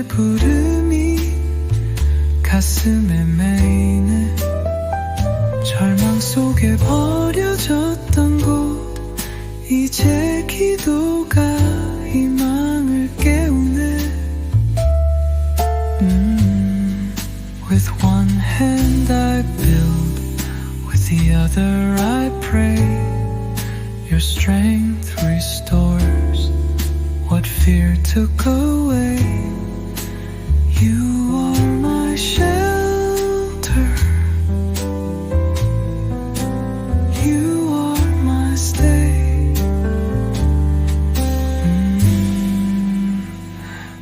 주의 부름이 가슴에 메이네. 절망 속에 버려졌던 곳, 이제 기도가 희망을 깨우네. With one hand I build, with the other I pray. Your strength restores what fear took away. You are my shelter, you are my stay.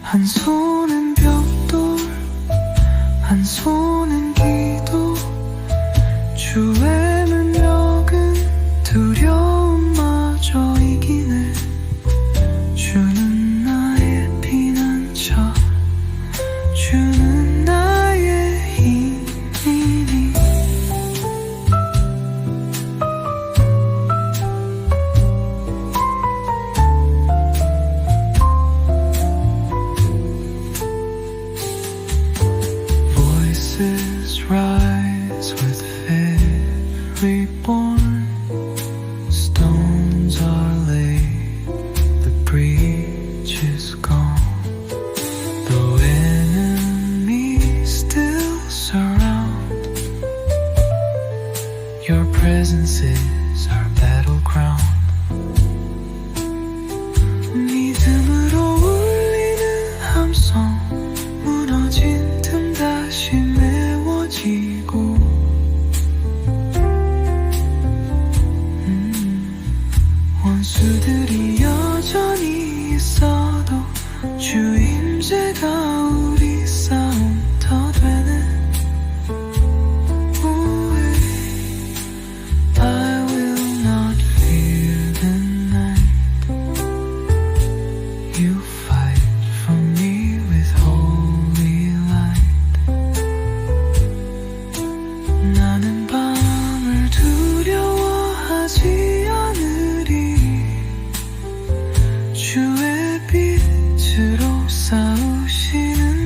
한 손은 벽돌, 한 손은 기도. 주의 능력은 두려움마저 이기네. 주는 나의 피난처, 주는 나의 힘이니. Voices rise with every born. Stones are laid, the breach is gone. Though enemies still surround, your presence is our battleground. 믿음으로 울리는 함성, 무너진 틈 다시 메워지고. 원수들이 여전히 있어도 주 임재가 우리 싸움 더 되네. I will not fear the night. You fight for me with holy light. 나는 밤을 두려워하지 않으리. 주의 빛으로 싸우시는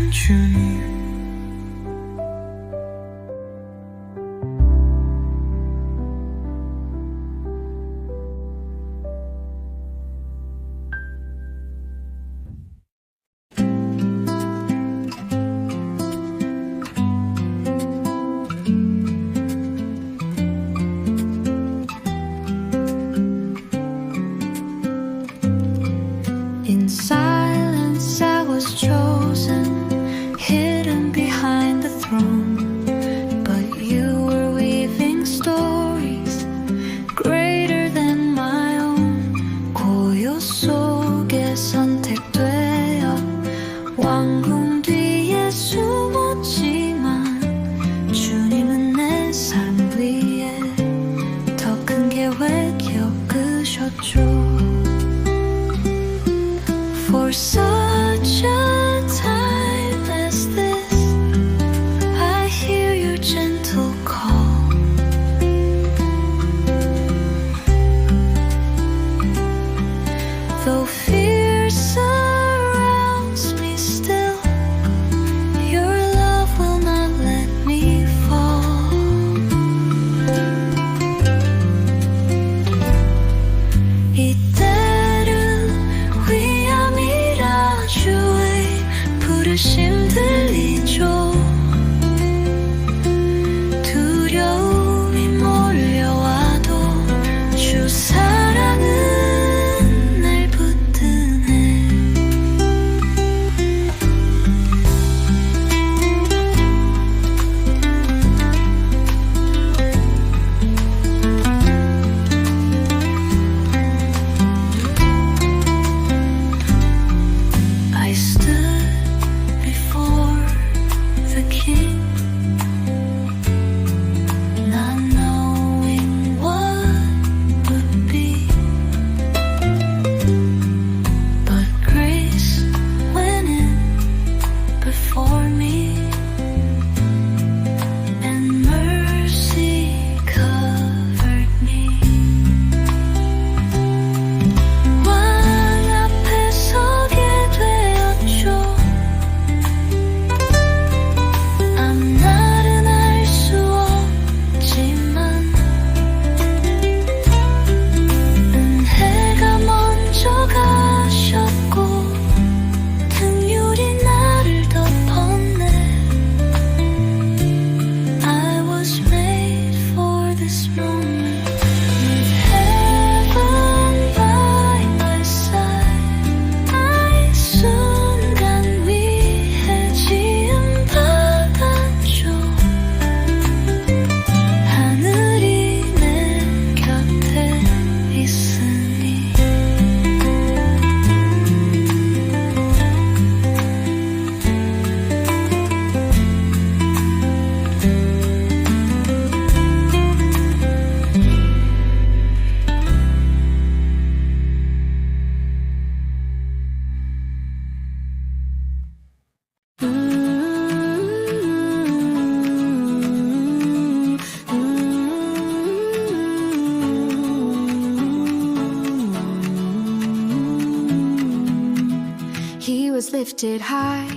sit high,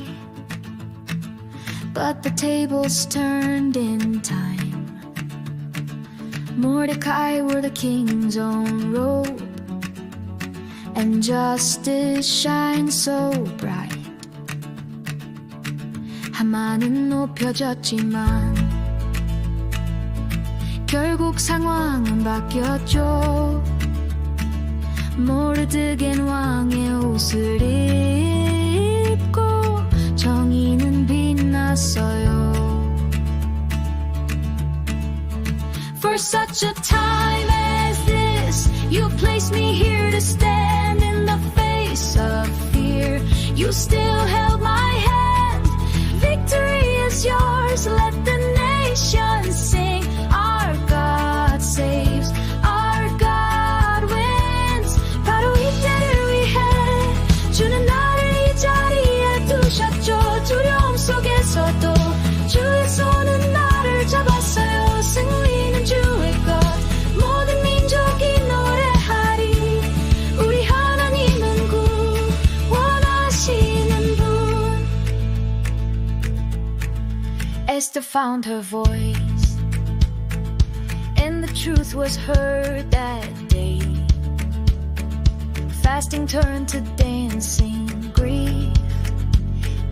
but the tables turned in time. Mordecai wore the king's own robe, and justice shines so bright. 하만은 높여졌지만 결국 상황은 바뀌었죠. 모르드겐 왕의 옷을 입고 정의는 빛났어요. For such a time as this, you place me here to stand in the face of fear. You still held my hand. Victory is yours. Let the nations sing. Our God saves. Our God wins. 바로 이때를 위해 주는 나를 이 자리에 두셨죠. 두려움 속에서도 주의 손은 나를 잡았어요. 승리는 주의 것. 모든 민족이 노래하리. 우리 하나님은 구원하시는 분. Esther found her voice, and the truth was heard that day. Fasting turned to dancing, grief,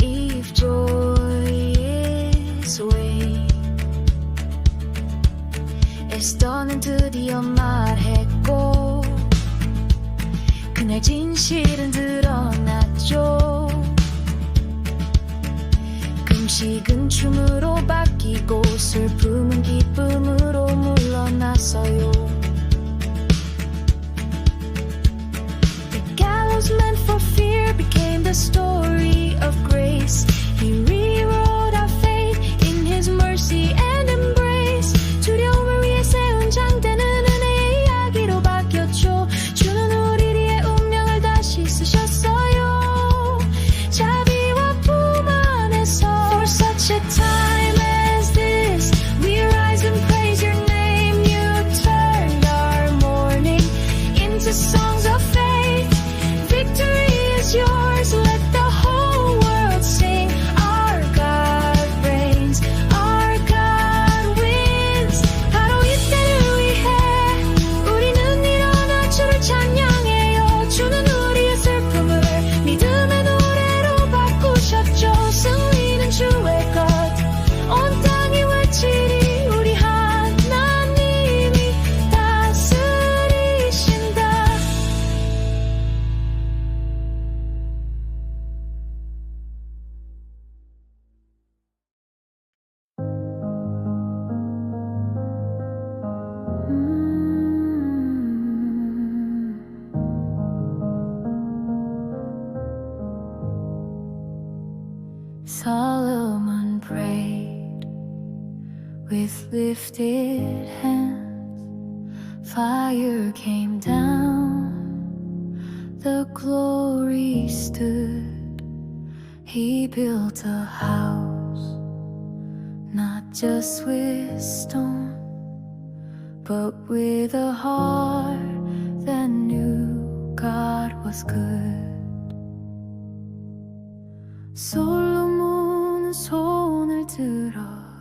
Eve joyous way. 에스더는 드디어 말했고 그날 진실은 드러났죠. 금식은 춤으로 바뀌고 슬픔은 기쁨으로 물러났어요. The gallows meant for fear became the story of grace. He rewrote our faith in His mercy and embrace. 두려움을 위해 세운 장대는 은혜의 이야기로 바뀌었죠. 주는 우리의 운명을 다시 쓰셨어요. 자비와 품 안에서. For such a time as this, we rise and praise your name. You turned our mourning into songs of faith. Victory is yours. Let the whole world sing. Our God reigns. Our God wins. 바로 이때를 위해 우리는 일어나 주를 찬양해요. 주는 우리의 슬픔을 믿음의 노래로 바꾸셨죠. 승리는 주의 것. 온 땅이 외치리. 우리 하나님이 다스리신다. Solomon prayed with lifted hands. Fire came down, the glory stood. He built a house, not just with stone, but with a heart that knew God was good. 솔로몬은 손을 들어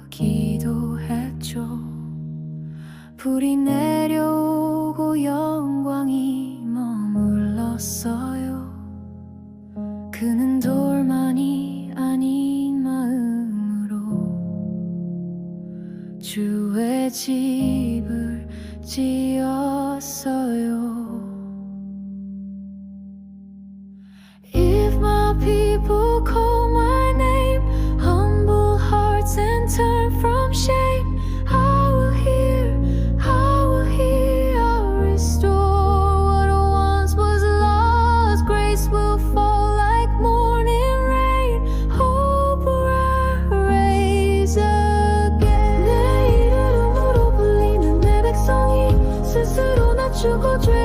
기도했죠. 불이 내려오고 영광이 머물렀어요. 그는 돌만이 아닌 마음으로 주의 집을 지었어요. If my people call my name, humble hearts and turn from shame, I will hear, I'll restore what once was lost. Grace will fall like morning rain, hope will rise again. 내 이름으로 불리는 내 백성이 스스로 낮추고 죄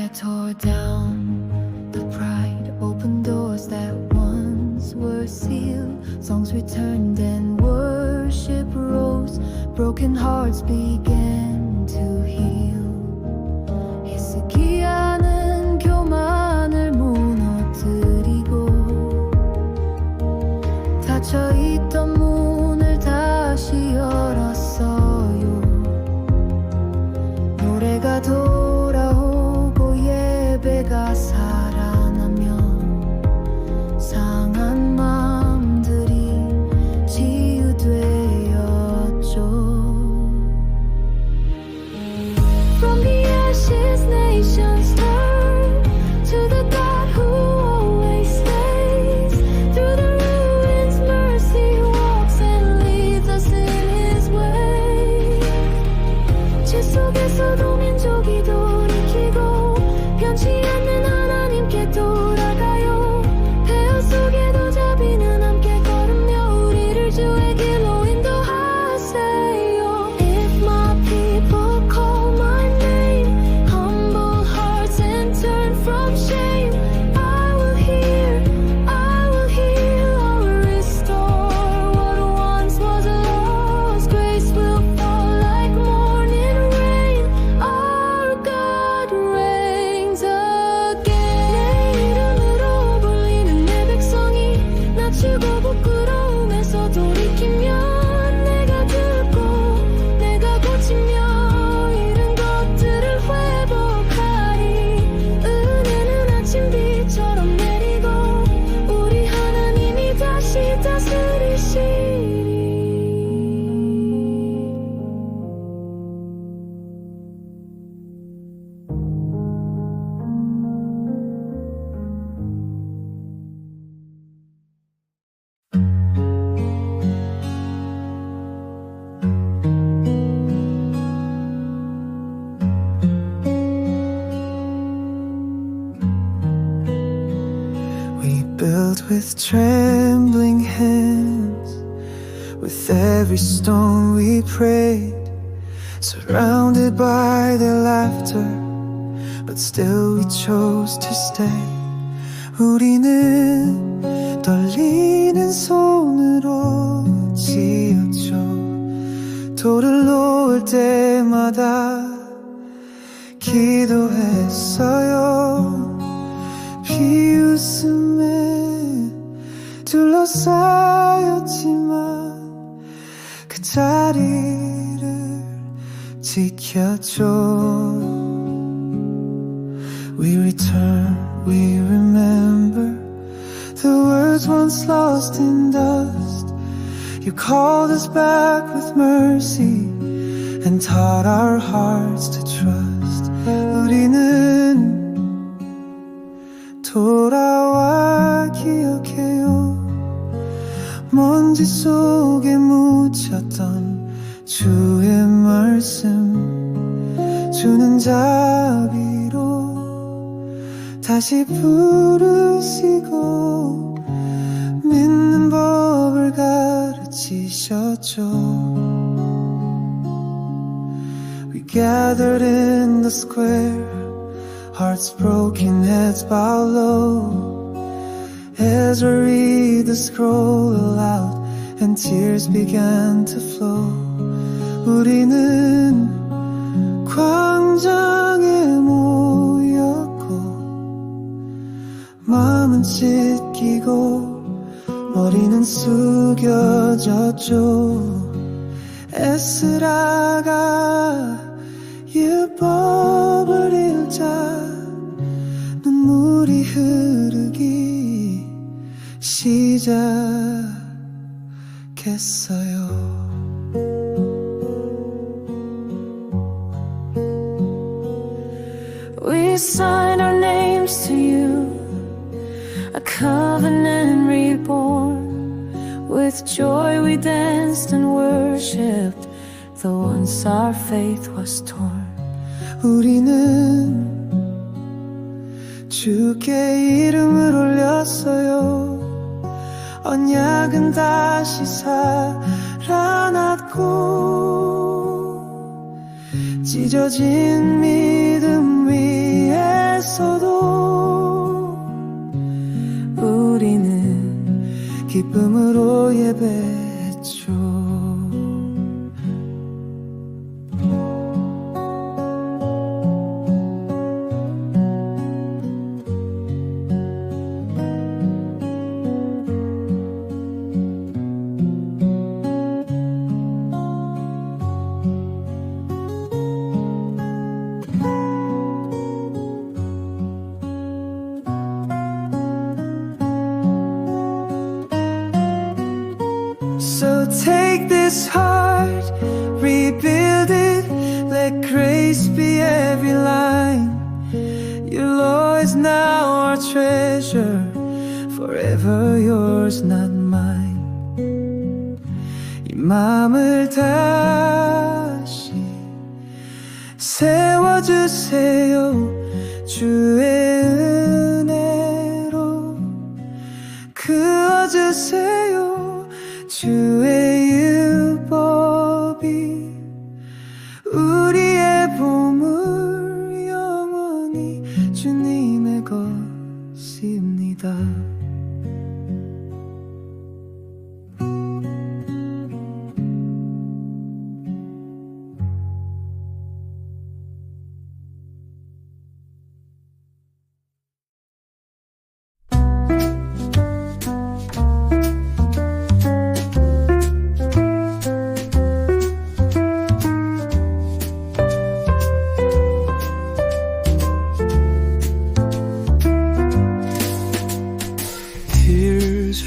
Messiah tore down the pride, opened doors that once were sealed. Songs returned and worship rose. Broken hearts began to heal. 히스기야는 교만을 무너뜨리고 닫혀있던 문을 다시 열었어요. 노래가 돌아오고 예배가 살아나면 상한 마음들이 치유되었죠. From the ashes nations turn to the God who always stays. Through the ruins mercy walks and leads us in His way. 죄 속에서도 민족이 돌이키고 변치 않는 하나님께 돌아가요. 폐허 속에도 자비는 함께 걸으며 우리를 주의 길로 인도하세요. If my people call my name, humble hearts and turn from shame, I will hear, I will restore what once was lost. Grace will fall like morning rain. Our God reigns again. 내 이름으로 불리는 내 백성이 낮추고 부끄러움에서 돌이키면 내가 듣고 내가 고치며 잃은 것들을 회복하리. 은혜는 아침비처럼 내리고 우리 하나님이 다시 다스리시리. We built with trembling hands. With every stone we prayed, surrounded by their laughter, but still we chose to stay. 우리는 떨리는 손으로 지었죠. 돌을 놓을 때마다 기도했어요. 비웃음에 둘러싸였지만 그 자리를 지켰죠. We return, we remember the words once lost in dust. You called us back with mercy and taught our hearts to trust. 우리는 돌아와 기억해요. 먼지 속에 묻혔던 주의 말씀, 주는 자비로 다시 부르시고 믿는 법을 가르치셨죠. We gathered in the square, hearts broken, heads bowed low. Ezra read the scroll aloud and tears began to flow. 우리는 광장에 모였고 마음은 찢기고 머리는 숙여졌죠. 에스라가 율법을 읽자 눈물이 흐르기 시작했어요. We sign our names to you, a covenant reborn. With joy we danced and worshipped, though once our faith was torn. 우리는 주께 이름을 올렸어요. 언약은 다시 살아났고 찢어진 믿음 위에 this heart, rebuild it, let grace be every line. Your law is now our treasure, forever yours, not mine. 이 마음을 다시 세워주세요. 주의 은혜로 그어주세요. 주의 율법이 우리의 보물, 영원히 주님의 것입니다.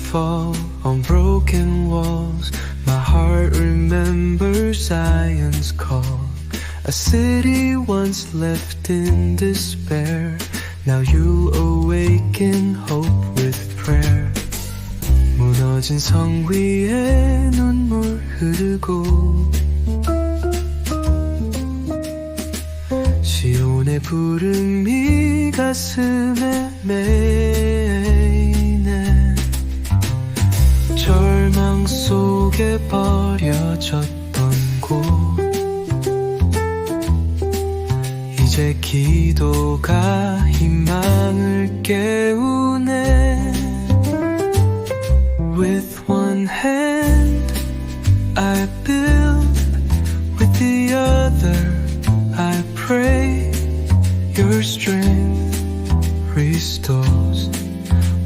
Fall on broken walls. My heart remembers Zion's call. A city once left in despair, now you awaken hope with prayer. 무너진 성 위에 눈물 흐르고 시온의 부름이 가슴에 메이네. 절망 속에 버려졌던 곳, 이제 기도가 희망을 깨우네. With one hand I build, with the other I pray. Your strength restores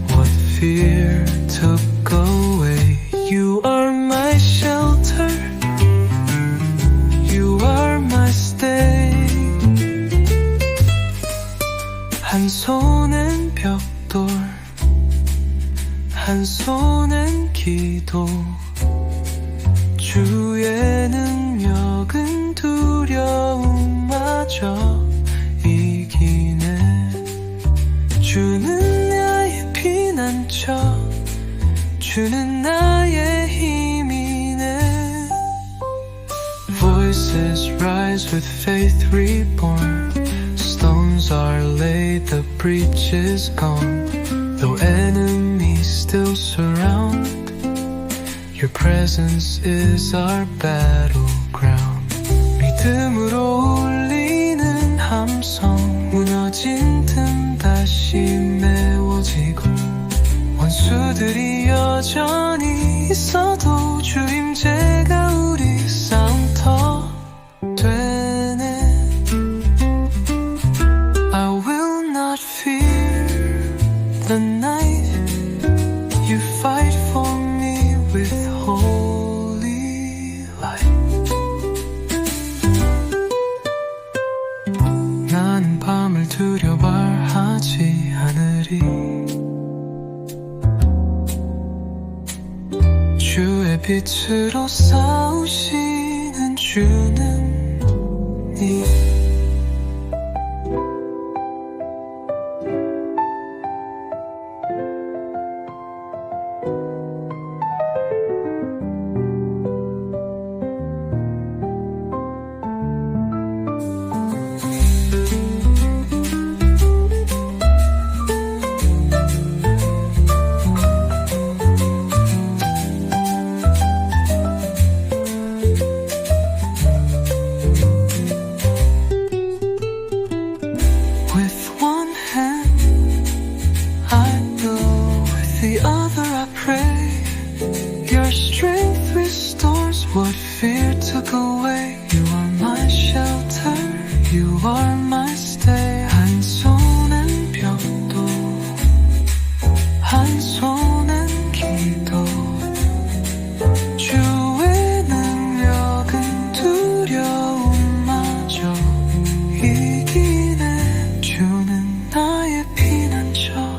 what fear took away. You are my shelter, you are my stay. 한 손엔 벽돌, 한 손엔 기도. 주의 능력은 두려움마저 이기네. 주는 나의 피난처, 주는 나의 힘이네. Voices rise with faith reborn. Stones are laid, the breach is gone. Though enemies still surround, your presence is our battleground. 믿음으로 울리는 함성, 무너진 틈 다시 메워지고. 원수들이 여전히 있어도 주임제가 우리 싸움터 되네. I will not fear the night, you fight for me with holy light. 나는 밤을 두려워하지 않으리. 주의 빛으로 싸우시는 주는 니. What fear took away. You are my shelter, you are my stay. 한 손엔 벽도, 한 손엔 기도. 주의 능력은 두려움마저 이기네. 주는 나의 피난처.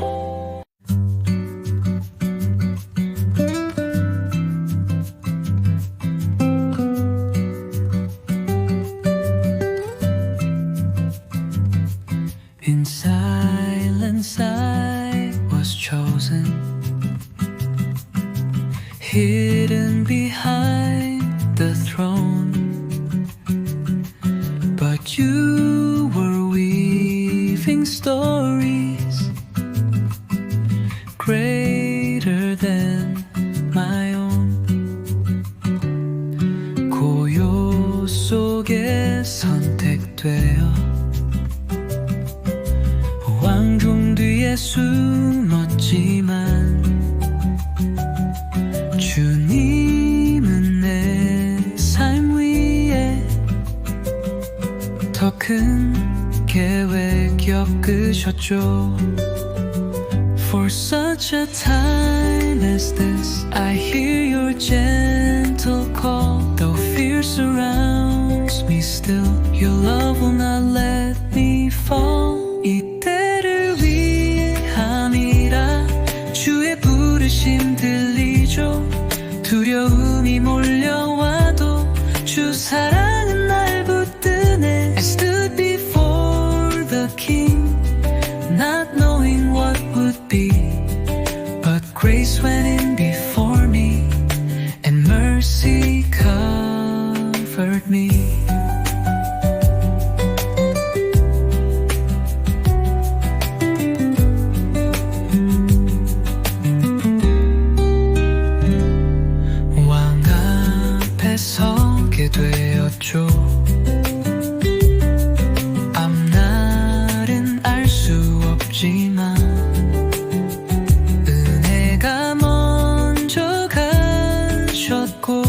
silence I was chosen, hidden behind the throne. But you were weaving stories greater than my own. 고요 속에 선택되어 왕궁 뒤에 숨었지만 주님은 내 삶 위에 더 큰 계획 엮으셨죠. For such a time as this, I hear your gentle call. Though fear surrounds me still, your love will not let me fall. 이때를 위함이라 주의 부르심 들리죠. 두려움이 몰려와도 주 사랑은 날 붙드네. I stood before the King, not knowing what would be, but grace went in before me, and mercy covered me. 왕 앞에 서게 되었죠. 앞날은 알 수 없지만 은혜가 먼저 가셨고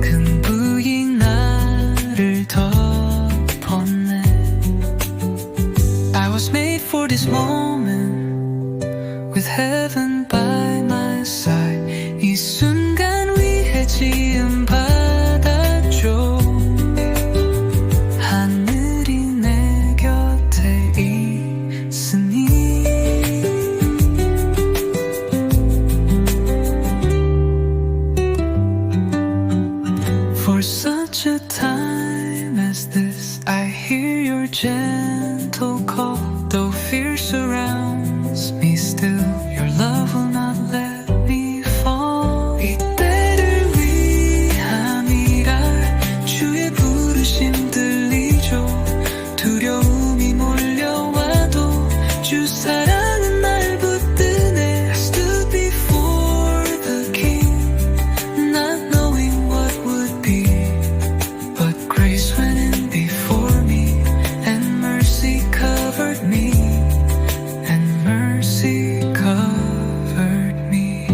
큰 부익 나를 덮었네. I was made for this moment with heaven by my side. 이 순간 위해 지음 받았죠. 하늘이 내 곁에 있으니 For such a time as this, I hear your gentle call. Though fear surrounds me still, your love will not let me fall. 이때를 위함이라 주의 부르심 들리죠. 두려움이 몰려와도 주 사랑은 날 붙드네. I stood before the King, not knowing what would be, but grace went in before me, and mercy covered me, and mercy covered me.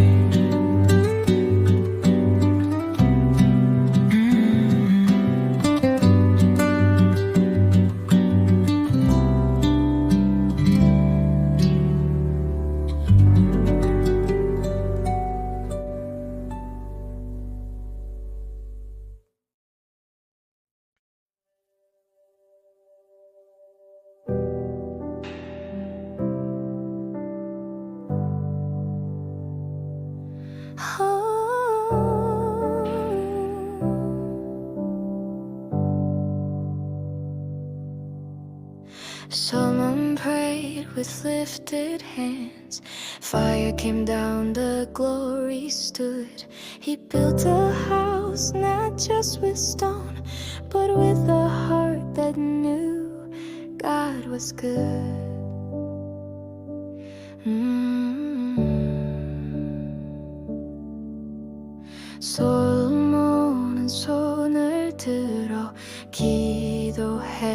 Someone prayed with lifted hands. Fire came down, the glory stood. He built a house not just with stone, but with a heart that knew God was good. 솔로몬은 손을 들어 기도했죠.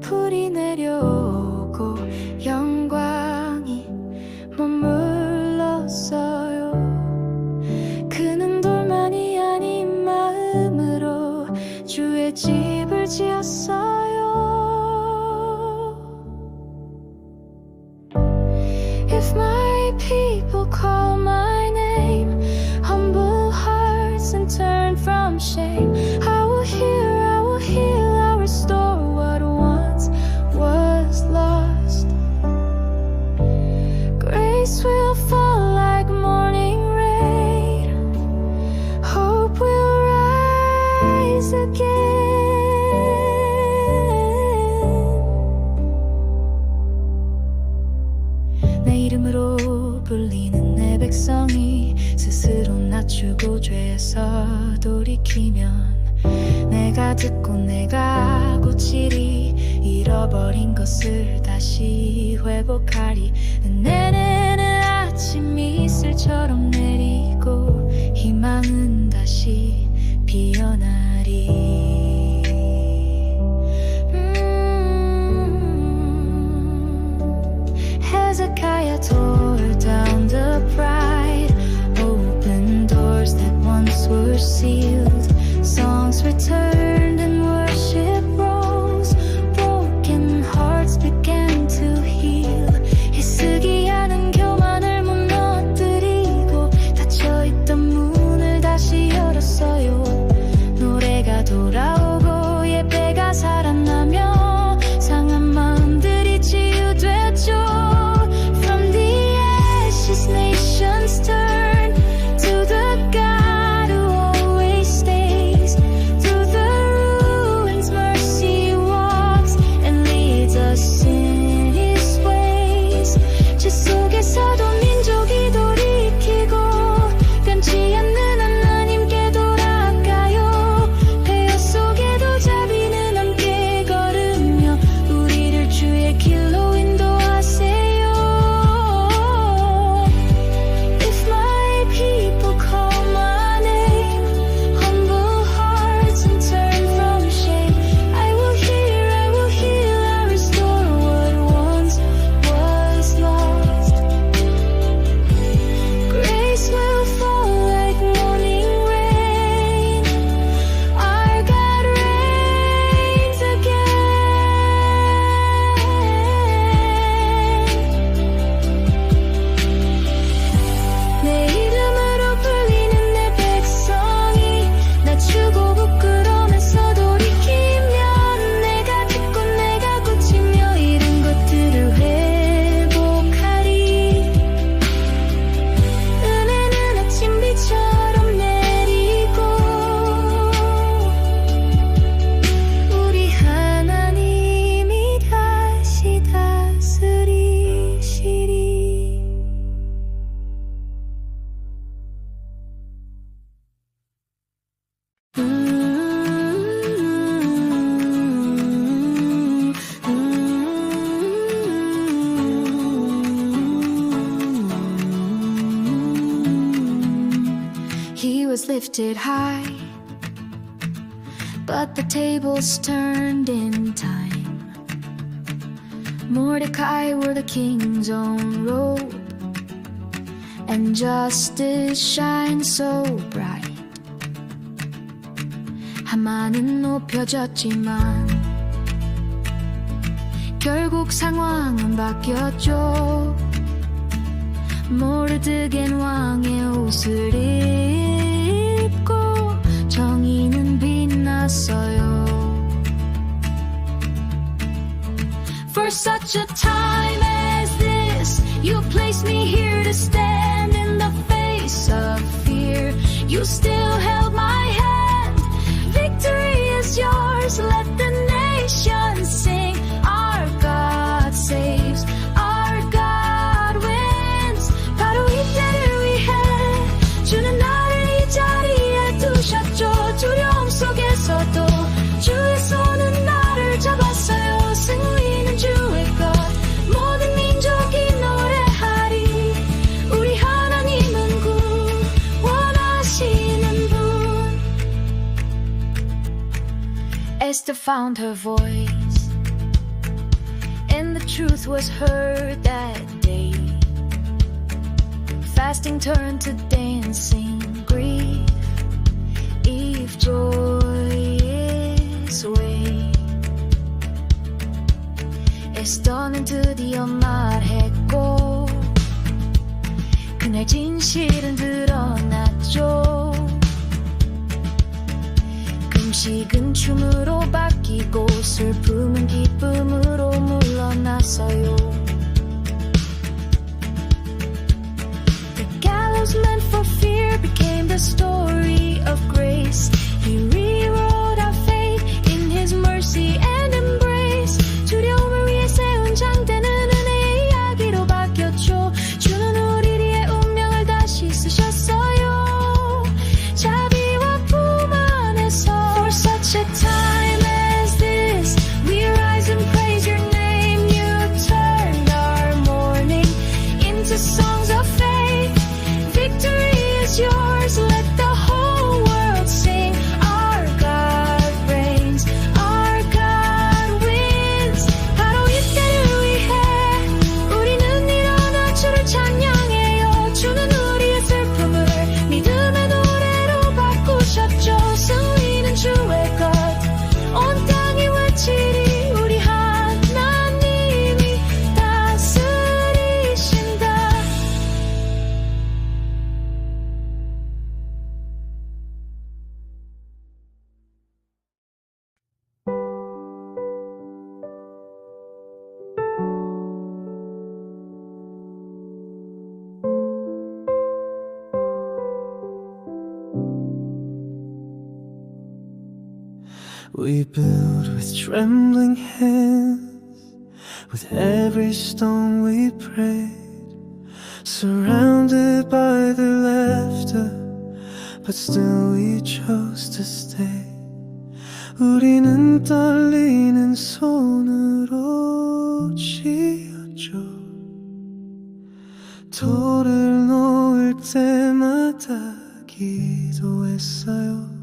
불이 내려오고 영광이 머물렀어요. 그는 돌만이 아닌 마음으로 주의 집을 지었어요. 풀리는 내 백성이 스스로 낮추고 죄에서 돌이키면 내가 듣고 내가 고치리 잃어버린 것을 다시 회복하리 은혜는 아침 이슬처럼 내리고 희망은 다시 피어나리 Hezekiah tore down the pride, opened doors that once were sealed. Songs returned and worship rose. Broken hearts began to heal. 히스기야는 교만을 무너뜨리고 닫혀있던 문을 다시 열었어요. 노래가 돌아오고 예배가 살아나며 상한 마음들이 치유됐죠. Nations turn to the God who always stays. Through the ruins, mercy walks and leads us in His ways. 죄 속에서도 민족이 돌이키고 변치 않는 하나님께 돌아가요. 폐허 속에도 자비는 함께 걸으며 우리를 주의 길로 인도하세요. He was lifted high, but the tables turned in time. Mordecai wore the king's own robe, and justice shines so bright. 하만은 높여졌지만 결국 상황은 바뀌었죠. 모르드겐 왕의 옷을 입고 정의는 빛났어요. For such a time as this, you place me here to stand in the face of fear. You still held my hand. Victory is yours. Let the nations sing. Our God saves. Our God wins. 바로 이때를 위해 주는 나를 이 자리에 두셨죠. 두려움 속에서도 주의 손은 나를 잡았어요. 승리는 주의 것. 모든 민족이 노래하리. 우리 하나님은 구원하시는 분. Esther found her voice, and the truth was heard that day. Fasting turned to dancing, grief, if joy is way. 에스더는 드디어 말했고 그날 진실은 드러났죠. 금식은 춤으로 바뀌고 슬픔은 기쁨으로 물러났어요. The gallows meant for fear became the story of grace. He rewrote our fate in His mercy and embrace. 두려움을 위해 세운 장대는 은혜의 이야기로 바뀌었죠. 주는 우리를 We build with trembling hands, with every stone we prayed, surrounded by their laughter, but still we chose to stay. 우리는 떨리는 손으로 지었죠. 돌을 놓을 때마다 기도했어요.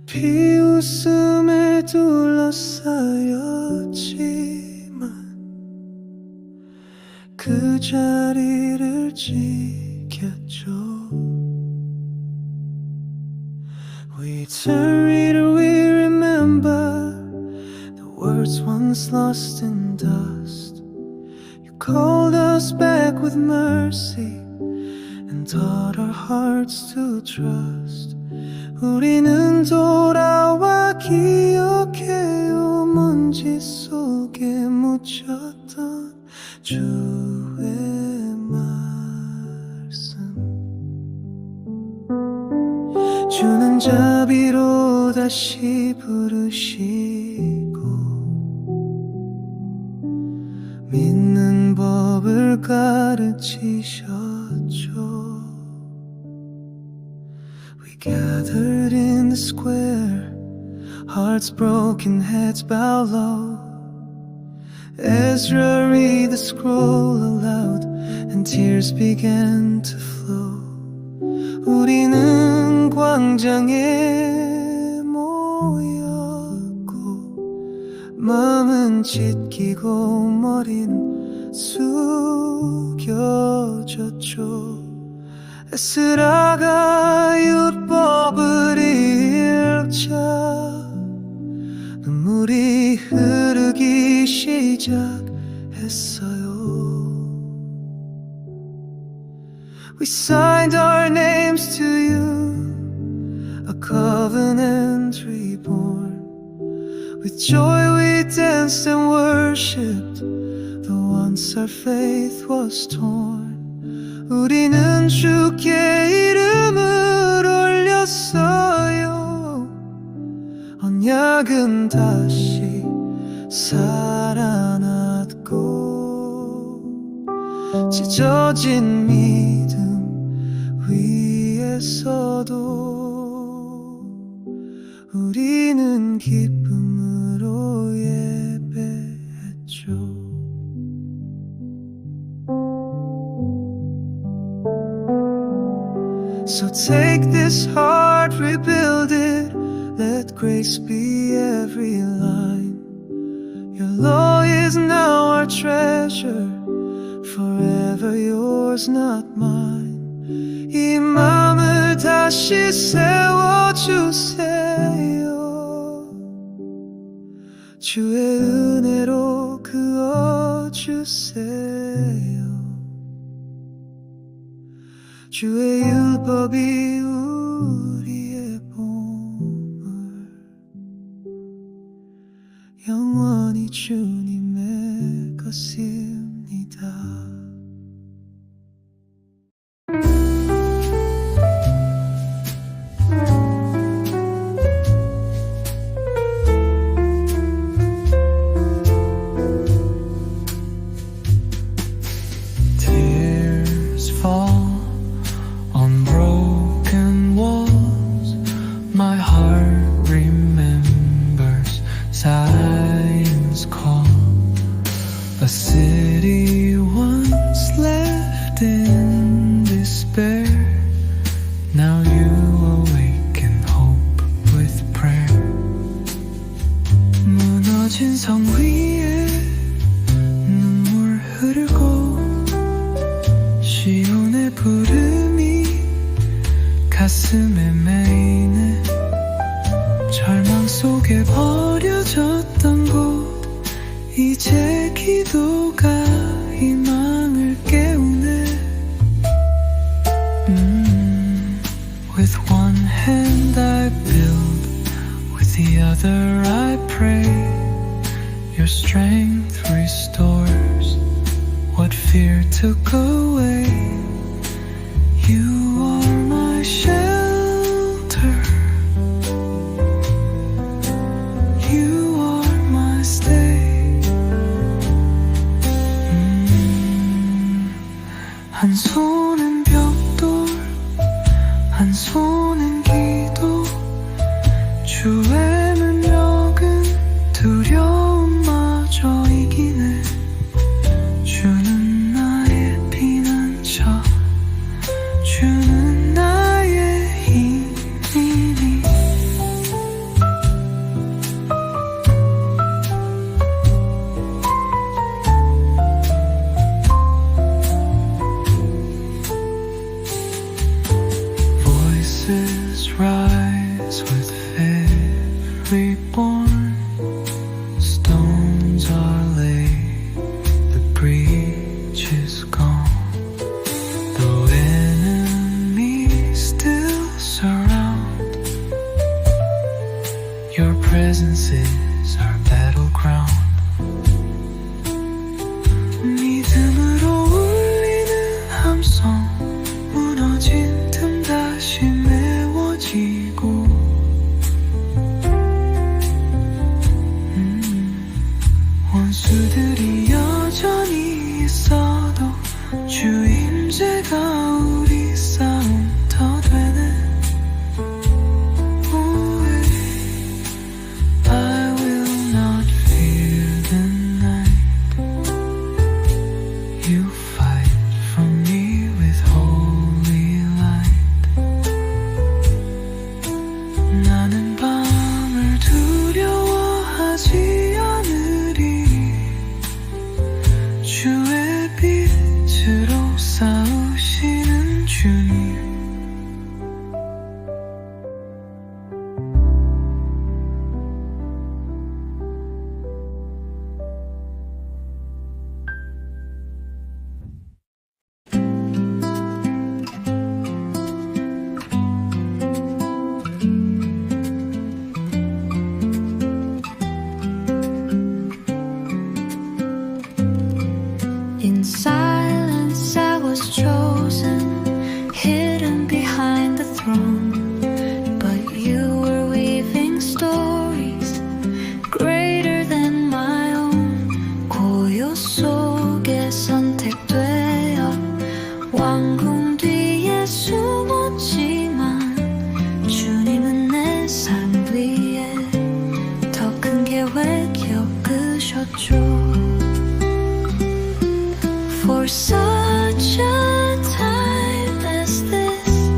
비웃음에 둘러싸였지만 그 자리를 지켰죠. We turn, we remember the words once lost in dust. You called us back with mercy and taught our hearts to trust. 우리는 돌아와 기억해요. 먼지 속에 묻혔던 주의 말씀. 주는 자비로 다시 부르시고 믿는 법을 가르치셨죠. We gathered in the square, hearts broken, heads bowed low. Ezra read the scroll aloud, and tears began to flow. 우리는 광장에 모였고 마음은 찢기고 머린 숙여졌죠. 에스라가 율법을 읽자 눈물이 흐르기 시작했어요. We signed our names to you, a covenant reborn. With joy we danced and worshipped, though once our faith was torn. 우리는 주께 이름을 올렸어요. 언약은 다시 살아났고 찢어진 믿음 위에서도 우리는 기쁨으로 예배했죠. So take this heart, rebuild it, let grace be every line. Your law is now our treasure, forever yours, not mine. 이 맘을 다시 세워주세요. 주의 은혜로 그어주세요. 주의 율법이 우리의 보물, 영원히 주님의 것입니다. Tears fall on broken walls. My heart remembers Zion's call. A city once left in despair. Now you awaken hope with prayer. 무너진 성 위에 눈물 흐르고 시온의 부름이 가슴에 메이네. 절망 속에 버려졌던 곳 이제 기도가 희망을 깨우네. With one hand I build, with the other I pray. Your strength restores what fear took away. You are my shelter, 손은 벽돌 한 손은 기도 주의 능력은 두려움마저 이기네 주는 나의 피난처 주는 나의 힘이니 Voices rise with every born stones are laid the breach is gone though enemies still surround your presence is our battleground 믿음으로 울리는 함성 무너진 틈 다시 메워지고 원수들이 여전히 있어도 주 임재가 우리 싸움 더 되네 I will not fear the night You fight for me with holy light 나는 밤을 두려워하지 않으리 주의 빛으로 싸우시는 주님 In silence I was chosen, hidden behind the throne. But you were weaving stories greater than my own. 고요 속에 선택되어 왕궁 뒤에 숨었지만 주님은 내 삶 위에 더 큰 계획 엮으셨죠. For such a time as this,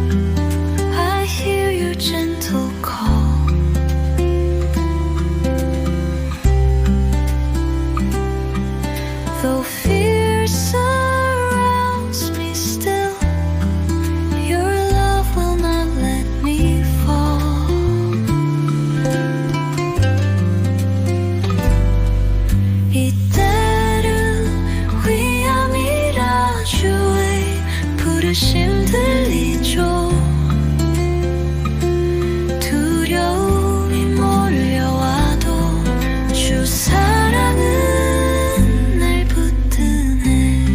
I hear your gentle call. Though fear surrounds me still, your love will not let me fall. 이때를 위함이라 주의 부르심 들리죠. 두려움이 몰려와도 주 사랑은 날 붙드네.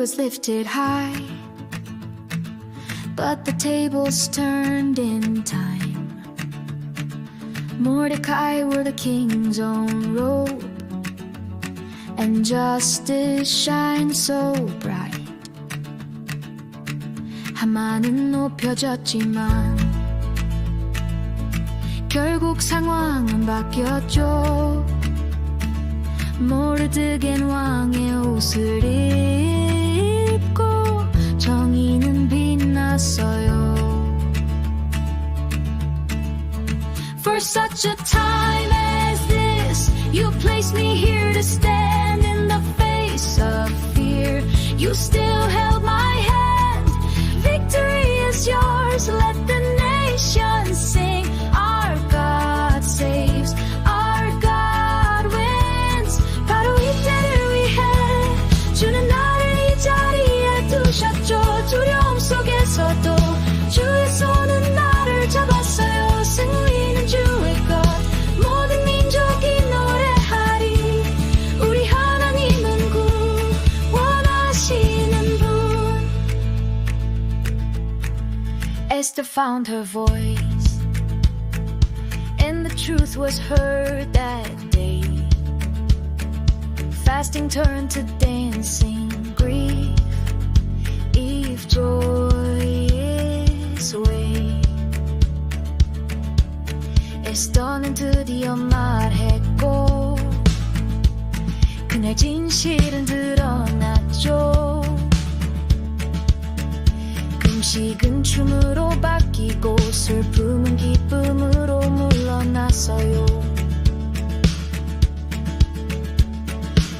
was lifted high, but the tables turned in time. Mordecai wore the king's own robe, and justice shined so bright. 하만은 높여졌지만 결국 상황은 바뀌었죠. 모르드겐 왕의 옷을 입고 정의는 빛났어요. For such a time as this, you placed me here to stand in the face of fear. You still held my hand. Victory is yours. Let the nations sing. Our God saves. Our God wins. 바로 이때를 위해 주는 나를 이 자리에 두셨죠. 두려움 속에서도 주의 손은 나를 잡았어요. 승리는 주의 것. 모든 민족이 노래하리. 우리 하나님은 구원하시는 분. Esther found her voice, and the truth was heard that day. Fasting turned to dancing, grief, Eve joyous way. 에스더는 드디어 말했고 그날 진실은 드러났죠. 금식은 춤으로 바뀌고 슬픔은 기쁨으로 물러났어요.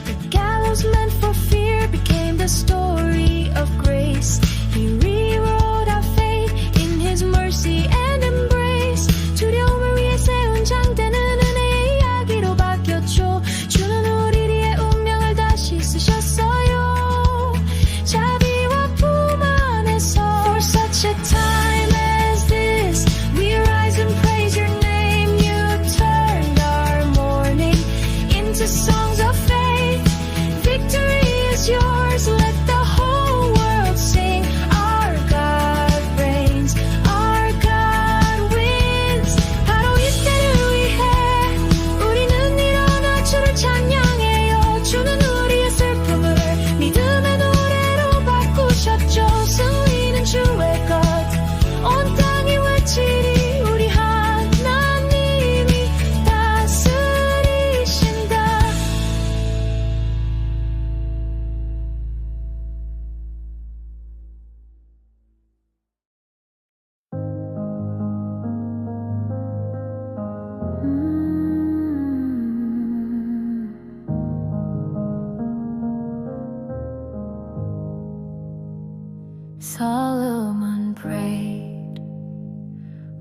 The gallows meant for fear became the story of grace. He rewrote our fate in His mercy and embrace. 두려움을 위해 세운 장대는 은혜의 이야기로 바뀌었죠. 주는 우리의 운명을 다시 쓰셨어요. 자비와 품 안에서. For such a time as this, we rise and praise your name. You turned our mourning into songs of faith. Victory is yours. Let the whole world sing. Our God reigns. Our God wins. 바로 이때를 위해 우리는 일어나 주를 찬양해요. 주는 우리의 슬픔을 믿음의 노래로 바꾸셨죠. 승리는 주의 것. 온 땅이 외치리. 우리 하나님이 다스리신다. Solomon prayed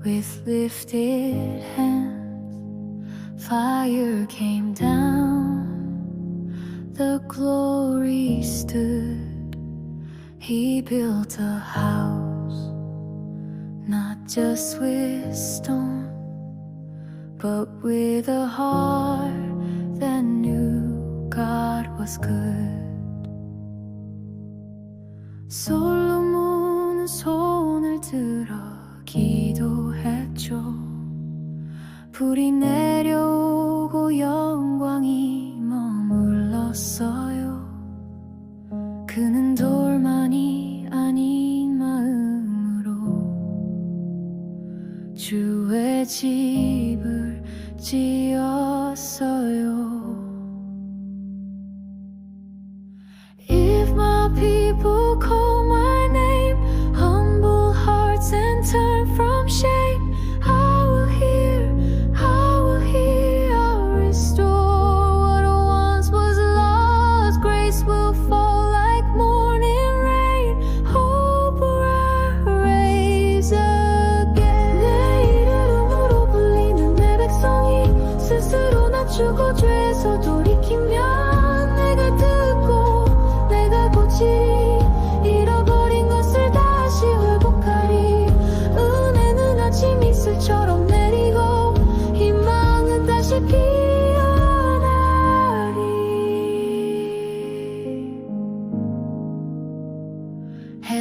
with lifted hands. Fire came down, the glory stood. He built a house, not just with stone, but with a heart that knew God was good. 솔로몬은 손을 들어 기도했죠. 불이 내려오고 영광이 머물렀어요. 그는 돌만이 아닌 마음으로 주의 집을 지었어요. If my people call my name, humble hearts and turn from shame, I will hear, I'll restore what once was lost. Grace will fall like morning rain, hope will rise again. 내 이름으로 불리는 내 백성이 스스로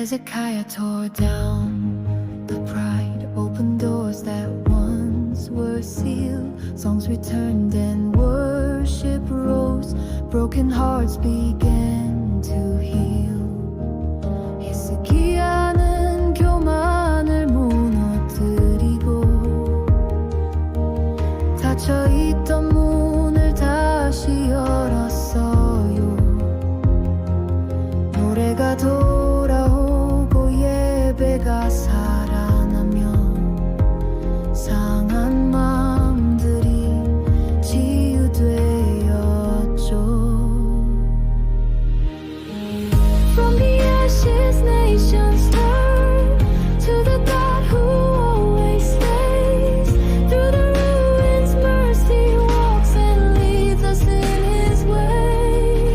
Hezekiah tore down the pride, opened doors that once were sealed. Songs returned and worship rose. Broken hearts began to heal. 히스기야는 교만을 무너뜨리고 닫혀있던 문을 다시 열었어요. 노래가 돌아오고 예배가 살아나면 상한 마음들이 치유되었죠. From the ashes nations turn to the God who always stays. Through the ruins mercy walks and leads us in His way.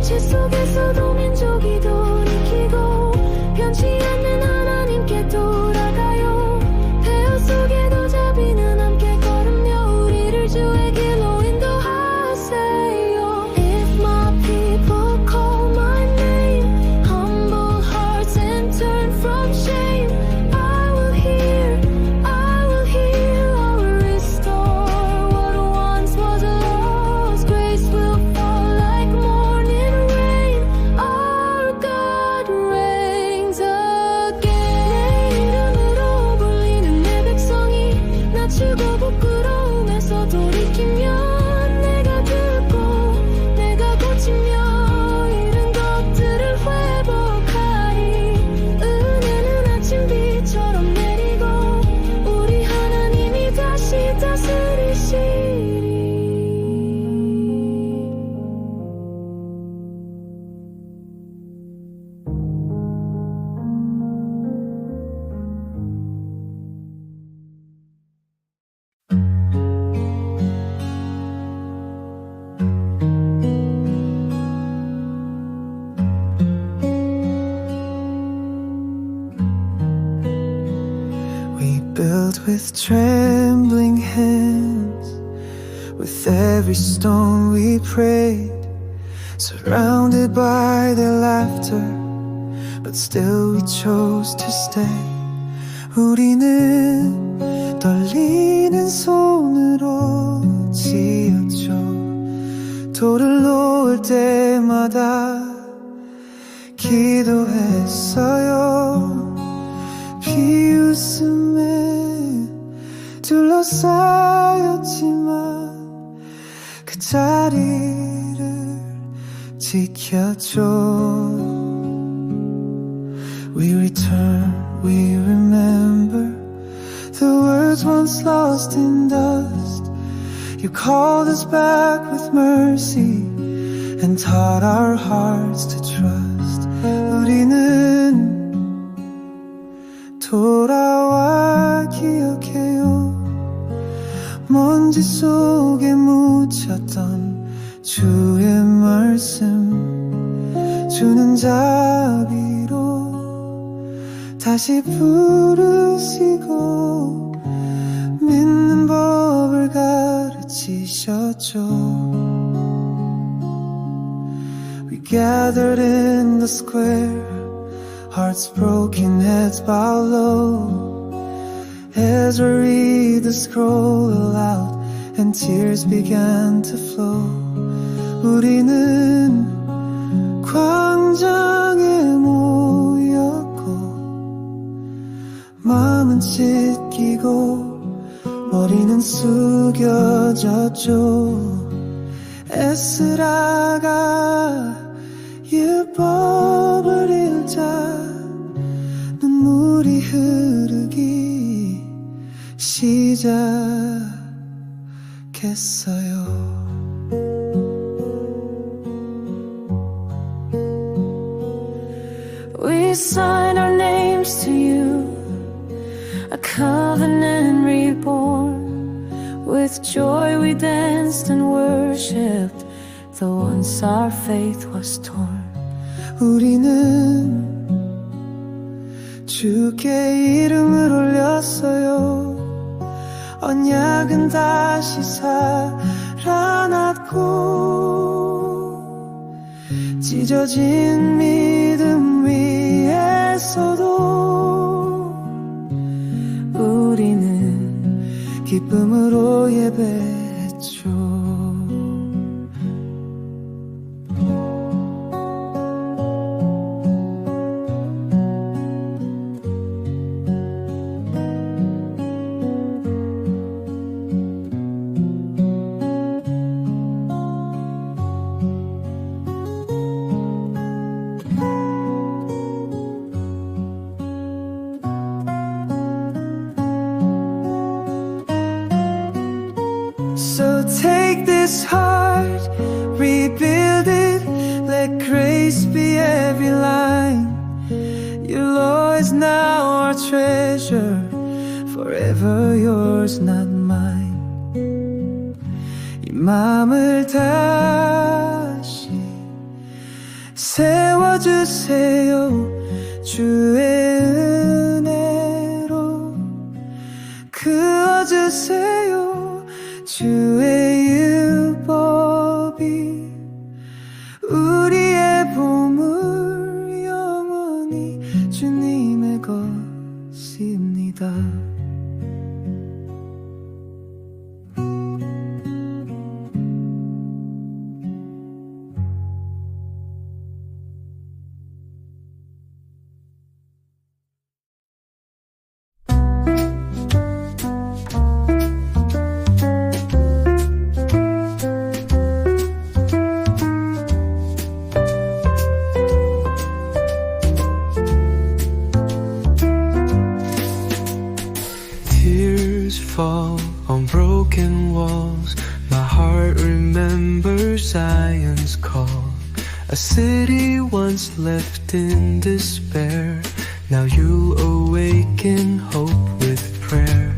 죄 속에서도 민족이 돌이키고 변치 않는 하나님께 돌아가요. 폐허 속에도 자비는 함께 걸으며 우리를 주의 길로 인도하세요. If my people call my name, humble hearts and turn from shame, I will hear, I will restore what once was lost. Grace will fall like morning rain. Our God reigns again. 내 이름으로 불리는 내 백성이 낮추고 부끄러움에서 돌이키면 내가 듣고 내가 고치며 잃은 것들을 회복하리. 은혜는 아침비처럼 내리고 우리 하나님이 다시 다스리시리. We built with trembling hands, with every stone we prayed, surrounded by their laughter, but still we chose to stay. 우리는 떨리는 손으로 지었죠. 돌을 놓을 때마다 기도했어요. 비웃음에 둘러싸였지만 그 자리를 지켰죠. We return, we remember the words once lost in dust. You called us back with mercy and taught our hearts to trust. 우리는 돌아와 기억해요. 먼지 속에 묻혔던 주의 말씀, 주는 자비로 다시 부르시고 믿는 법을 가르치셨죠. We gathered in the square, hearts broken, heads bowed low. Ezra read the scroll aloud, and tears began to flow. 우리는 광장에 모였고 마음은 찢기고 머리는 숙여졌죠. 에스라가 율법을 읽자 눈물이 흐르기 시작했어요. We sign our names to you, a covenant reborn. With joy we danced and worshipped, though once our faith was torn. 우리는 주께 이름을 올렸어요. 언약은 다시 살아났고 찢어진 믿음 위에 기쁨으로 예배했죠. So take this heart, rebuild it, let grace be every line. Your law is now our treasure, forever yours, not mine. 이 마음을 다시 세워주세요. 주의 은혜로 그어주세요. 주의 율법이 우리의 보물, 영원히 주님의 것입니다. Fall on broken walls. My heart remembers Zion's call. A city once left in despair, now you awaken hope with prayer.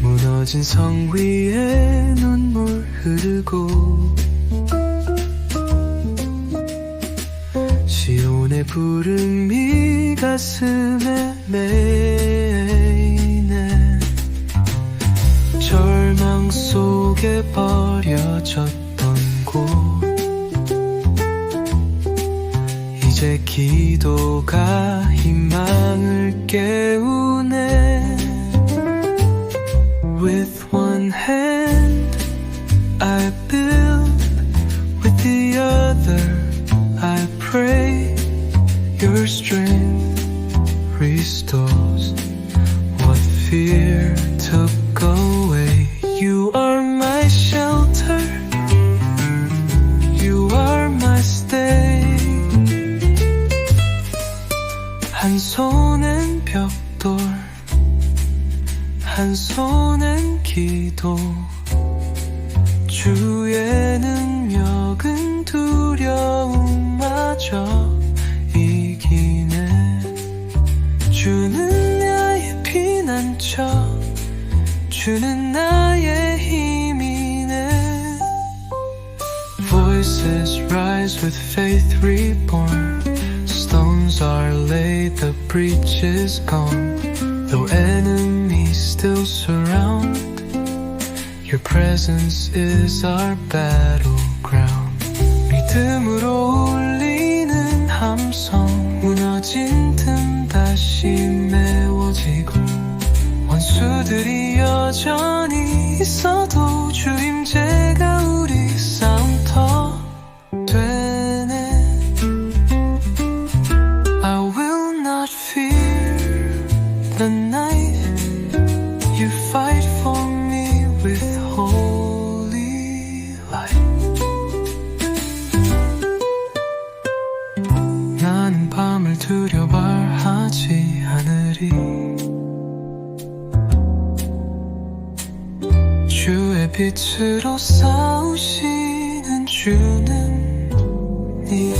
무너진 성 위에 눈물 흐르고 시온의 부름이 가슴에 메이네. 절망 속에 버려졌던 곳, 이제 기도가 희망을 깨우네. With one hand I build, with the other I pray. Your strength restores what fear took away. You are my shelter, you are my stay. 한 손엔 벽돌, 한 손엔 기도. 주의 능력은 두려움마저 이기네. 주는 나의 피난처, 주는 나의 힘이네. Voices rise with faith reborn. Stones are laid, the breach is gone. Though enemies still surround, your presence is our battleground. 믿음으로 울리는 함성, 무너진 틈 다시 메워지고. 원수들이 여전히 있어도 주 임재가 우리 싸움터 되네. I will not fear the night. You fight for me with holy light. 나는 밤을 두려 말하지 않으리. 주의 빛으로 싸우시는 주는 니.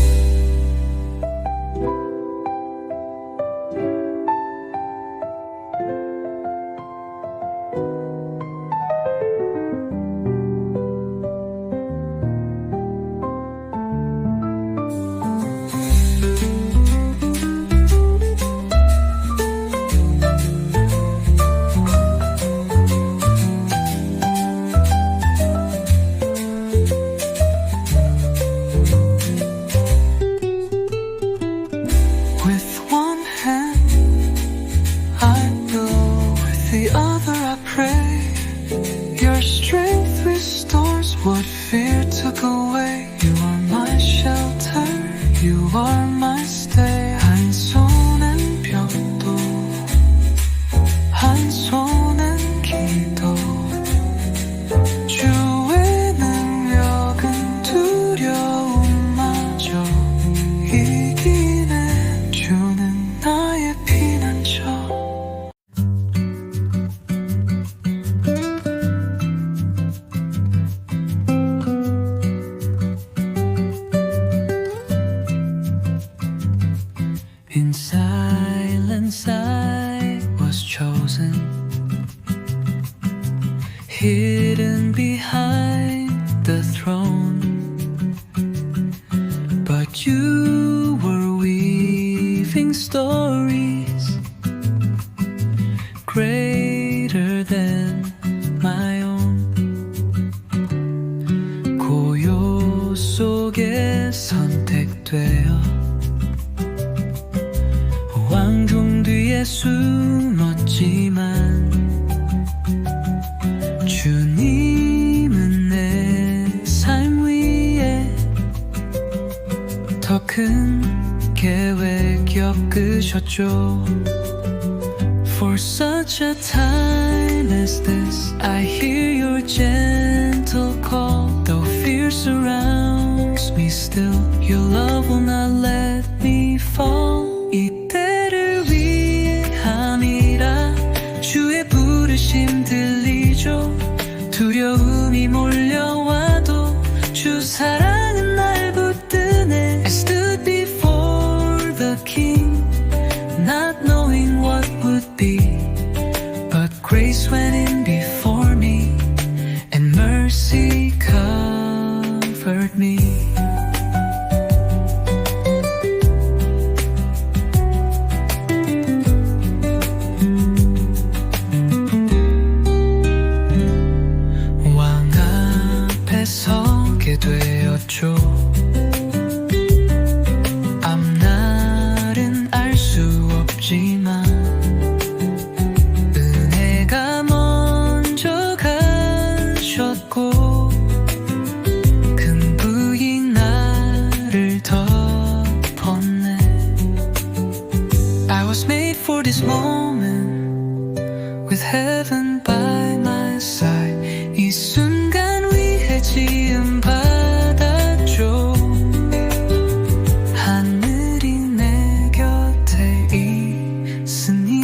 thought you were weaving stories greater than my own. 고요 속에 선택되어 왕궁 뒤에 숨었지만 주님은 내 삶 위에 더 큰 계획 엮으셨죠. For such a time as this, I hear your gentle call. Though fear surrounds me still, your love will not let me fall. 이때를 위함이라 주의 부르심 들리죠. 두려움이 몰려와도 주 사랑은 날 붙드네. I stood before the king, not knowing what would be, but grace went in before me and mercy covered me. 왕 앞에 서게 되었죠. 앞날은 알 수 없지만 은혜가 먼저 가셨고 큰 부익 나를 덮었네. I was made for this moment with heaven by my side. 이 순간 위해 지음 받았죠. 하늘이 내 곁에 있으니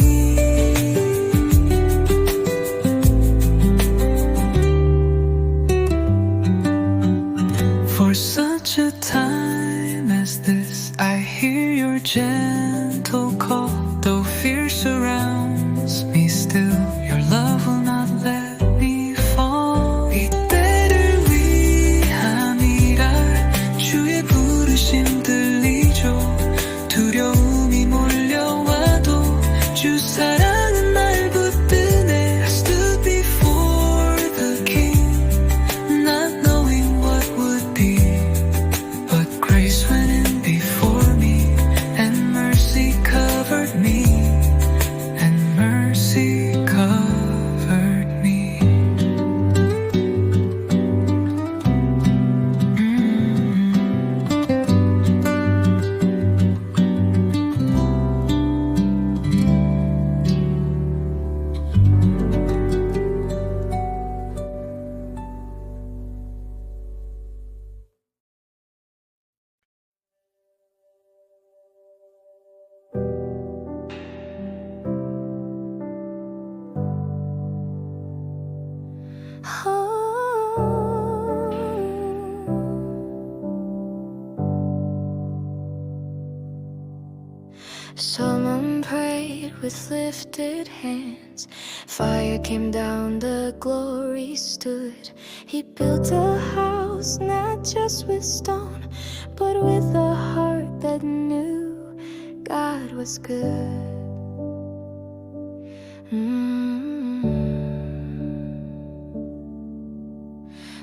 For such a time as this, I hear your gentle call. Though fear surrounds me still, your love will not let me fall. 이때를 위함이라 주의 부르심 들리죠. 두려움이 몰려와도 주 사랑은 날 붙드네. I stood before the king, not knowing what would be, but grace went in before me and mercy covered me, and mercy covered me. Someone prayed with lifted hands. Fire came down, the glory stood. He built a house not just with stone, but with a heart that knew God was good.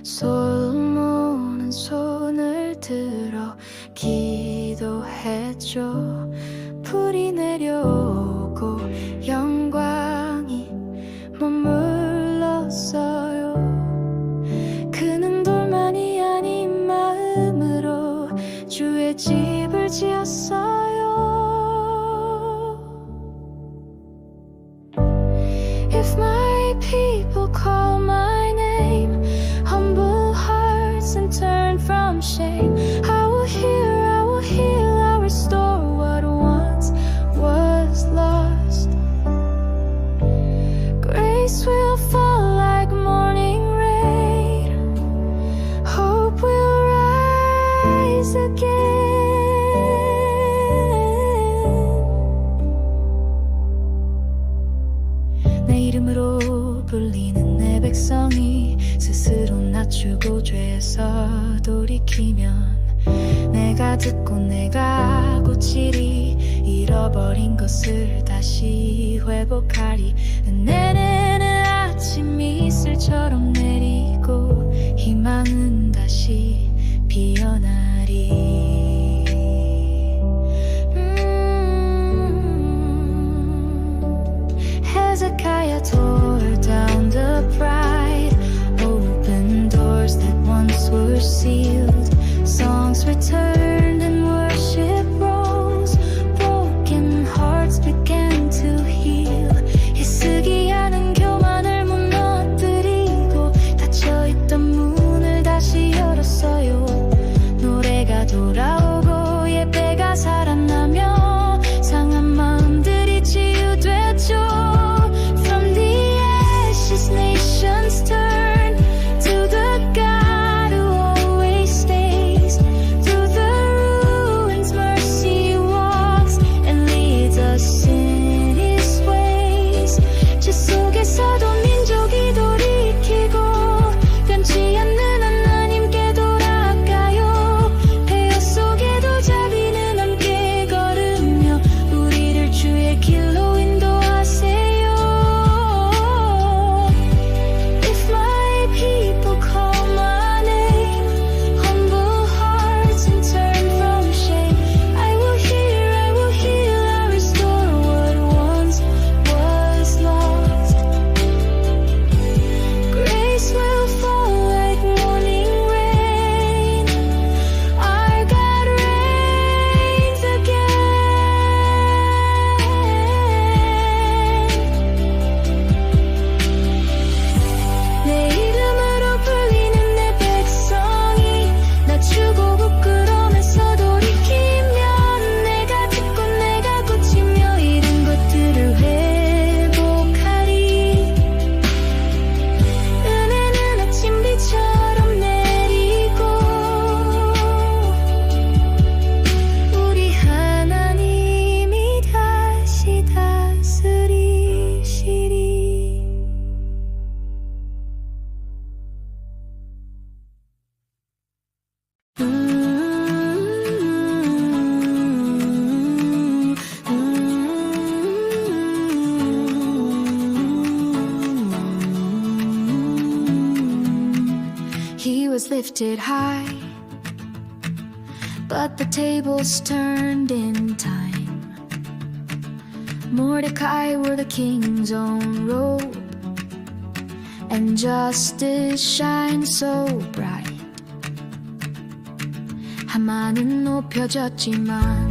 솔로몬은 손을 들어 기도했죠. 불이 내려오고 영광이 머물렀어요. 그는 돌만이 아닌 마음으로 주의 집을 지었어요. If my people call my name, humble hearts and turn from shame, I will heal, I'll restore what once was lost. Grace will fall like morning rain, hope will rise again. 내가 듣고 내가 고치리 잃어버린 것을 다시 회복하리 은혜는 아침 이슬처럼 내리고 희망은 다시 피어나리 Hezekiah tore down the pride, opened doors that once were sealed. Songs returned and worship rose. Broken hearts began to heal. 히스기야는 교만을 무너뜨리고 닫혀있던 문을 다시 열었어요. 노래가 돌아오고 예배가 살아나며 상한 마음들이 치유됐죠. Nations turn to the God who always stays. Through the ruins, mercy walks and leads us in His ways. 주 속에서도 민족이 돌이키고 변치 않는 하나님께 돌아가요. 폐허 속에도 자비는 함께 걸으며 우리를 주의 길로 인도하세요. He was lifted high, but the tables turned in time. Mordecai wore the king's own robe, and justice shines so bright. 하만은 높여졌지만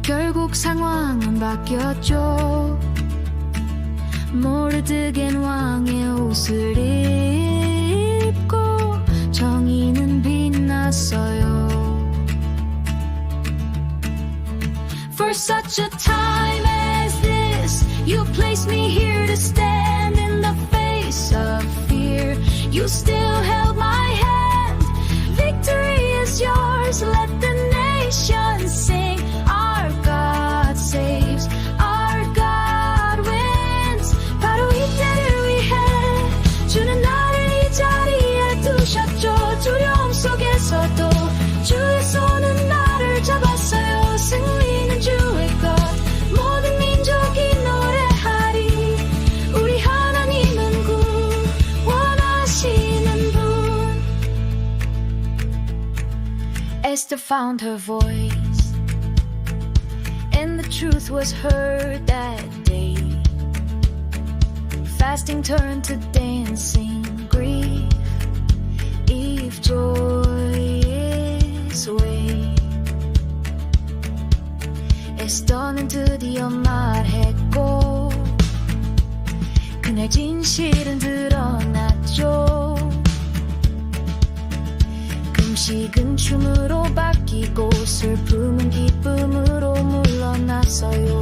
결국 상황은 바뀌었죠. 모르드겐 왕의 옷을 입고 정의는 빛났어요. For such a time as this, you placed me here to stand in the face of fear. You still held my hand. Victory is yours. Let the nations sing. Our God saves. Our God wins. 바로 이때를 위해 주는 나를 이 자리에 두셨죠. 두려움 속에서도 주의 손은 나를 잡았어요. 승리는 주의 것. 모든 민족이 노래하리. 우리 하나님은 구원하시는 분. Esther found her voice, and the truth was heard that day. Fasting turned to dancing, grief, Eve joyous way. 에스더는 드디어 말했고 그날 진실은 드러났죠. 금식은 춤으로 바뀌고 슬픔은 기쁨으로 물러났어요.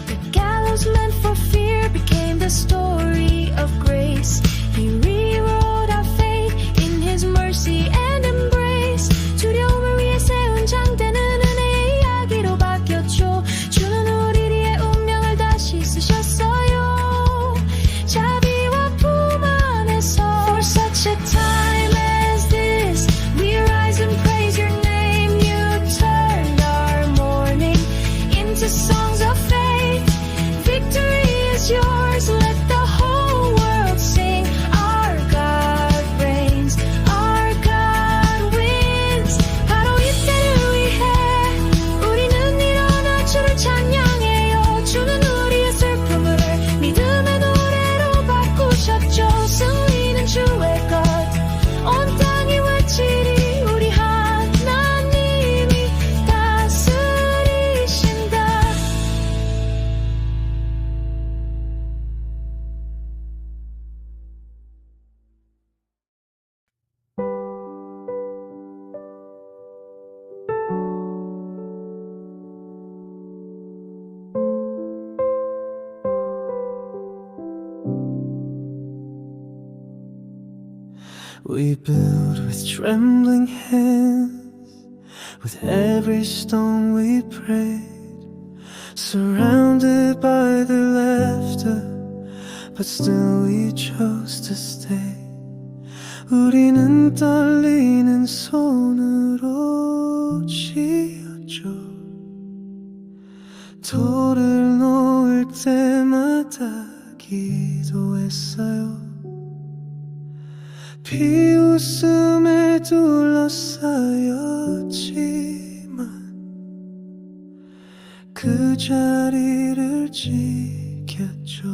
The gallows meant for fear became the story of grace. He rewrote our fate in His mercy and embrace. 두려움을 위해 세운 장대는 은혜의 이야기로 바뀌었죠. 주는 우리의 운명을 다시 쓰셨어요. 자비와 품 안에서 For such a time We build with trembling hands, with every stone we prayed, surrounded by their laughter, but still we chose to stay. 우리는 떨리는 손으로 지었죠. 돌을 놓을 때마다 기도했어요. 비웃음에 둘러싸였지만 그 자리를 지켰죠.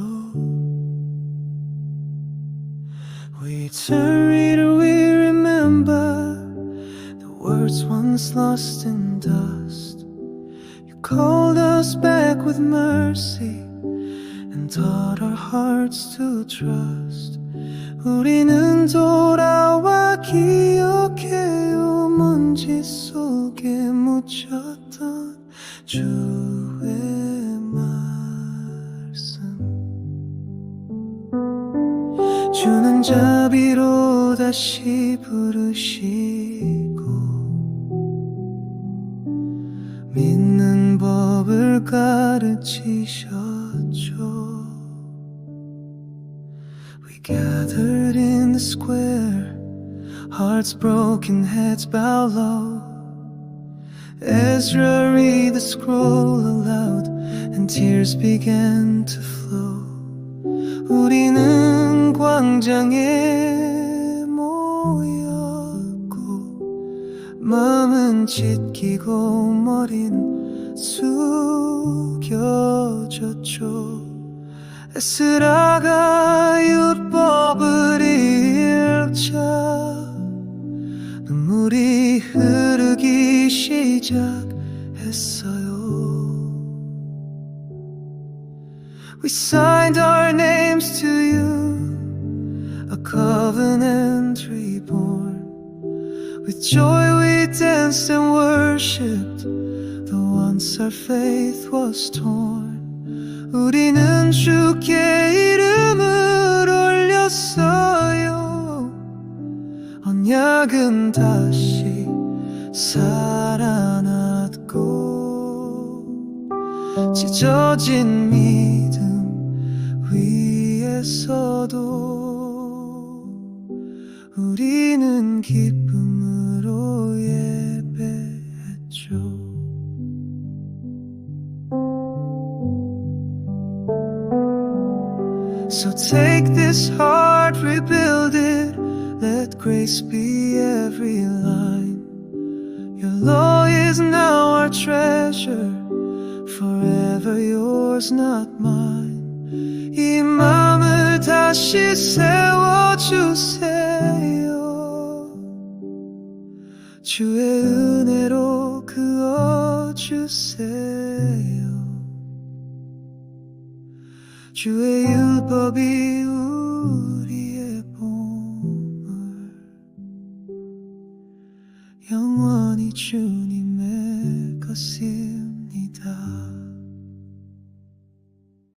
We turn, reader, we remember the words once lost in dust. You called us back with mercy and taught our hearts to trust. 우리는 돌아와 기억해요. 먼지 속에 묻혔던 주의 말씀. 주는 자비로 다시 부르시고 믿는 법을 가르치셨죠. We gathered in the square, hearts broken, heads bowed low. Ezra read the scroll aloud, and tears began to flow. 우리는 광장에 모였고 마음은 찢기고 머리는 숙여졌죠. 에스라가 율법을 읽자 눈물이 흐르기 시작했어요. We signed our names to you, a covenant reborn. With joy we danced and worshipped, though once our faith was torn. 우리는 주께 이름을 올렸어요. 언약은 다시 살아났고 찢어진 믿음 위에서도 우리는 기쁨으로 예배했죠. So take this heart, rebuild it, let grace be every line. Your law is now our treasure, forever yours, not mine. 이 맘을 다시 세워주세요. 주의 은혜로 그어주세요. 주의 율법이 우리의 보물, 영원히 주님의 것이